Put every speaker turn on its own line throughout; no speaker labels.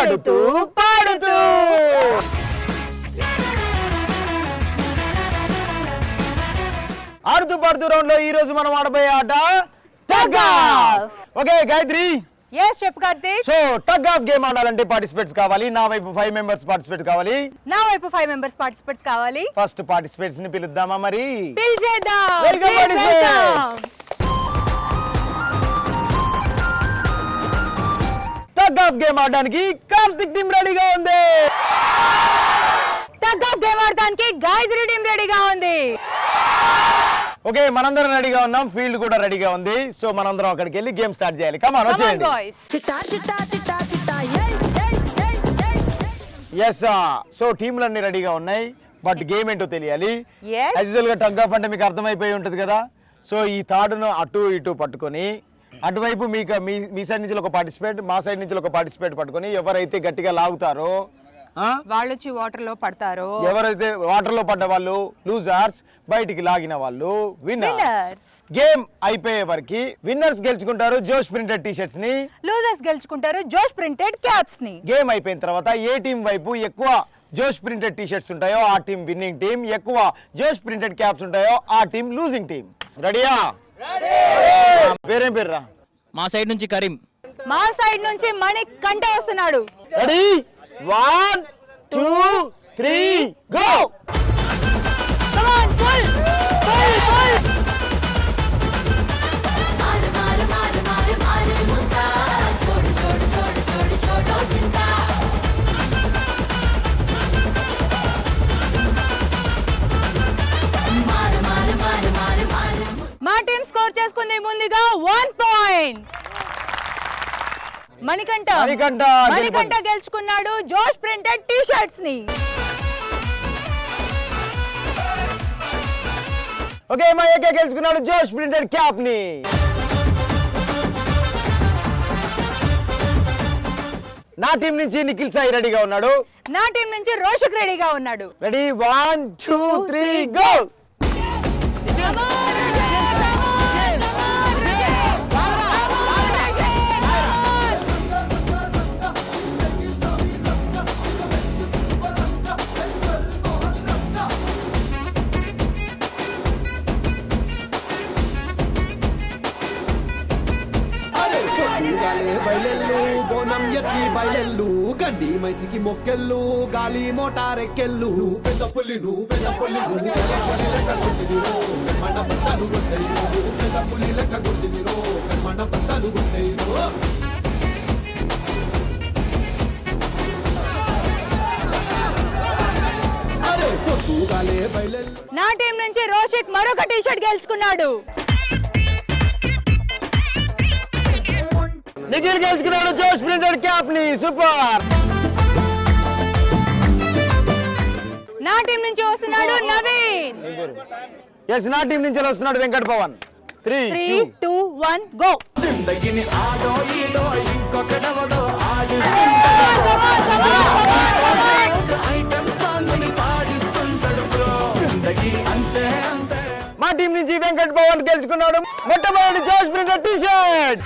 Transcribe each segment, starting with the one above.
ఆడుతూ పాడుతూ. ఆడుతూ పాడుతూ రౌండ్ లో ఈ రోజు మనం ఆడబోయే ఆట tug of. Okay Gayatri.
yes చెప్పు Karthik.
So tug of game ఆడాలంటే పార్టిసిపేట్స్ కావాలి. నా వైపు 5 మెంబర్స్ పార్టిసిపేట్ కావాలి.
నా వైపు 5 మెంబర్స్ పార్టిసిపేట్స్ కావాలి.
ఫస్ట్ పార్టిసిపేట్స్ ని పిలుద్దామా మరి?
పిలిచేద్దాం.
Welcome participants. Tug of game ఆడడానికి కార్తిక్ టీం రెడీగా ఉంది.
టగ్ ఆఫ్ గేమ్ ఆడడానికి గాయత్రి టీం రెడీగా ఉంది.
ఓకే మనందరం రెడీగా ఉన్నాం. ఫీల్డ్ కూడా రెడీగా ఉంది. సో మనందరం అక్కడికి వెళ్ళి గేమ్ స్టార్ట్ చేయాలి. కమ్ ఆన్ వచ్చేయండి. yes సో టీంలన్నీ రెడీగా ఉన్నాయి. బట్ గేమ్ ఏంటో తెలియాలి. యాజ్ యూజువల్ గా టగ్ ఆఫ్ అంటే మీకు అర్థమైపోయి ఉంటుంది కదా. సో ఈ తాడును అటు ఇటు పట్టుకొని అటువైపు మీకు మీ సైడ్ నుంచి ఒక పార్టిసిపేట్, మా సైడ్ నుంచి ఒక పార్టిసిపేట్ పట్టుకొని ఎవరైతే గట్టిగా లాగుతారో
వాళ్ళు వచ్చి వాటర్ లో పడతారో,
ఎవరైతే వాటర్ లో పడ్డ వాళ్ళు లూజర్స్, బయటికి లాగిన వాళ్ళు విన్నర్స్. గేమ్ అయిపోయే వరకు విన్నర్స్ గెలుచుకుంటారు జోష్ ప్రింటెడ్ టీ షర్ట్స్ ని,
లూజర్స్ గెలుచుకుంటారు జోష్ ప్రింటెడ్ క్యాప్స్ ని.
గేమ్ అయిపోయిన తర్వాత ఏ టీం వైపు ఎక్కువ జోష్ ప్రింటెడ్ టీ షర్ట్స్ ఉంటాయో ఆ టీం విన్నింగ్ టీం, ఎక్కువ జోష్ ప్రింటెడ్ క్యాప్స్ ఉంటాయో ఆ టీం లూజింగ్ టీం. రెడీయా? పేరేం పేర్రా?
మా సైడ్ నుంచి కరీం,
మా సైడ్ నుంచి మణిక్ కంటే వస్తున్నాడు.
Ready 1 2 3 go.
Come on pull pull pull.
మార్ మార్ మార్ మార్ మార్ ముక్కా छोड़ छोड़ छोड़ छोड़ छोड़ो चिंता. मार मार मार मार मार.
మా టీం స్కోర్ చేసుకుంది ముందుగా 1 పాయింట్. మణికంఠ గెలుచుకున్నాడు జోష్ ప్రింటెడ్ టీ షర్ట్స్ ని.
ఓకే మా ఏకే గెలుచుకున్నాడు జోష్ ప్రింటెడ్ క్యాప్ ని. నా టీం నుంచి నిఖిల్ సాయి రెడీగా ఉన్నాడు.
నా టీం నుంచి రోషక్ రెడీగా ఉన్నాడు.
Ready 1 2 3 go.
బయలెల్లు బోనం ఎత్తి బయలెల్లు గడ్డి మైసికి మొక్కెళ్ళు గాలి మోటారెక్కెళ్ళు. పెద్ద పుల్లి నువ్వు పెద్ద పుల్లి నువ్వు పెద్ద పులి లెక్క గుర్తివిరో కర్మణ బద్దలు గుట్టయిరో. పెద్ద పులి లెక్క గుర్తివిరో కర్మణ బద్దలు గుట్టయిరో. అరే పొద్దుగాలే బయలెల్లు.
నా టీం నుంచి రోషక్ మరొక టీ షర్ట్ గెలుచుకున్నాడు.
నిఖిల్ గెలుచుకున్నాడు జోష్ ప్రింటెడ్ క్యాప్ ని. సూపర్.
నా టీం నుంచి వస్తున్నాడు నవీన్.
yes నా టీం నుంచి వస్తున్నాడు వెంకట్ పవన్. 3
2 1 గో.
జిందగిని ఆడో ఈడో ఇంకొకడవడో ఐటమ్ సాంగ్ ని పాడిస్తుంటాడు బ్రో. జిందగి అంతే అంతే.
మా టీం నుంచి వెంకట్ పవన్ గెలుచుకున్నాడు మొట్టమొదటి జోష్ ప్రింటెడ్ టీ షర్ట్.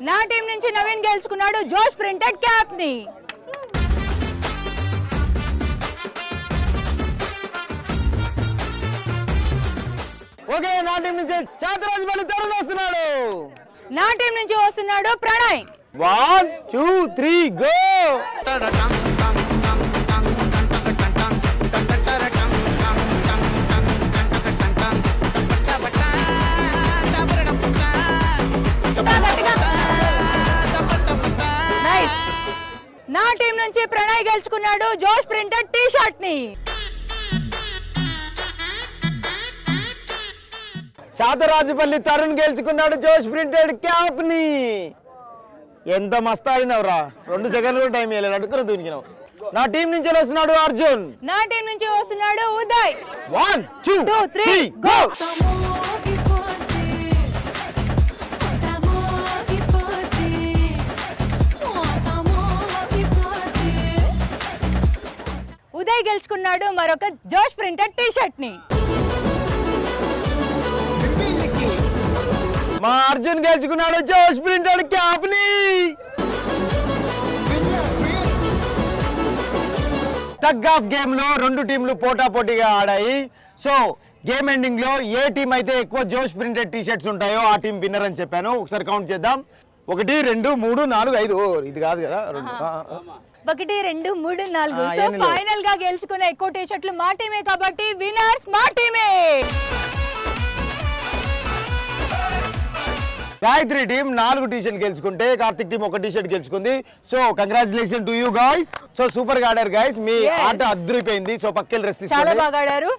నా టీం నుంచి నవీన్ గెలుచుకున్నాడు జోష్ ప్రింటెడ్ క్యాప్ ని.
ఓకే నా టీం నుంచి చాతరాజ్ మళ్ళీ తరుణ్ వస్తున్నాడు.
నా టీం నుంచి వస్తున్నాడు ప్రణయ్.
1 2 3 గో.
నా టీం నుంచి ప్రణయ్ గెలుచుకున్నాడు జోష్ ప్రింటెడ్ టీ షర్ట్ ని.
చాతరాజుపల్లి తరుణ్ గెలుచుకున్నాడు జోష్ ప్రింటెడ్ క్యాప్ ని. ఎంత మస్తు ఆడినవురా. 2 సెకండ్లు కూడా టైం ఇవ్వలేదు, అడుగురు దూనికినావు. నా టీం నుంచి వస్తున్నాడు అర్జున్.
నా టీం నుంచి వస్తున్నాడు ఉదయ్.
1 2 3 గో.
ఉదయ్ గెలుచుకున్నాడు మరొక జోష్ ప్రింటెడ్ టీ షర్ట్ ని.
మా అర్జున్ గెలుచుకున్నాడు జోష్ ప్రింటెడ్ క్యాప్ ని. టగ్ ఆఫ్ గేమ్ లో రెండు టీంలు పోటాపోటీగా ఆడాయి. సో గేమ్ ఎండింగ్ లో ఏ టీం అయితే ఎక్కువ జోష్ ప్రింటెడ్ టీ షర్ట్స్ ఉంటాయో ఆ టీం విన్నర్ అని చెప్పాను. ఒకసారి కౌంట్ చేద్దాం. 1 2 3 4 5. ఇది కాదు కదా 2.
1 2 3 4. సో
ఏం లేదు.
ఫైనల్ గా గెలుచుకున్న ఎక్కువ టీ షర్ట్లు మా టీమే కాబట్టి విన్నర్స్ మా టీమే.
గాయత్రి టీం 4 టీ షర్ట్ గెలుచుకుంటే కార్తిక్ టీం 1 టీ షర్ట్ గెలుచుకుంది. So congratulation to you guys. So super గా ఆడారు గైస్. మీ
Yes.
ఆట అద్రిపోయింది. సో పక్కెళ్ళి రెస్ట్
చాలా
తీసుకోండి.
బాగా ఆడారు.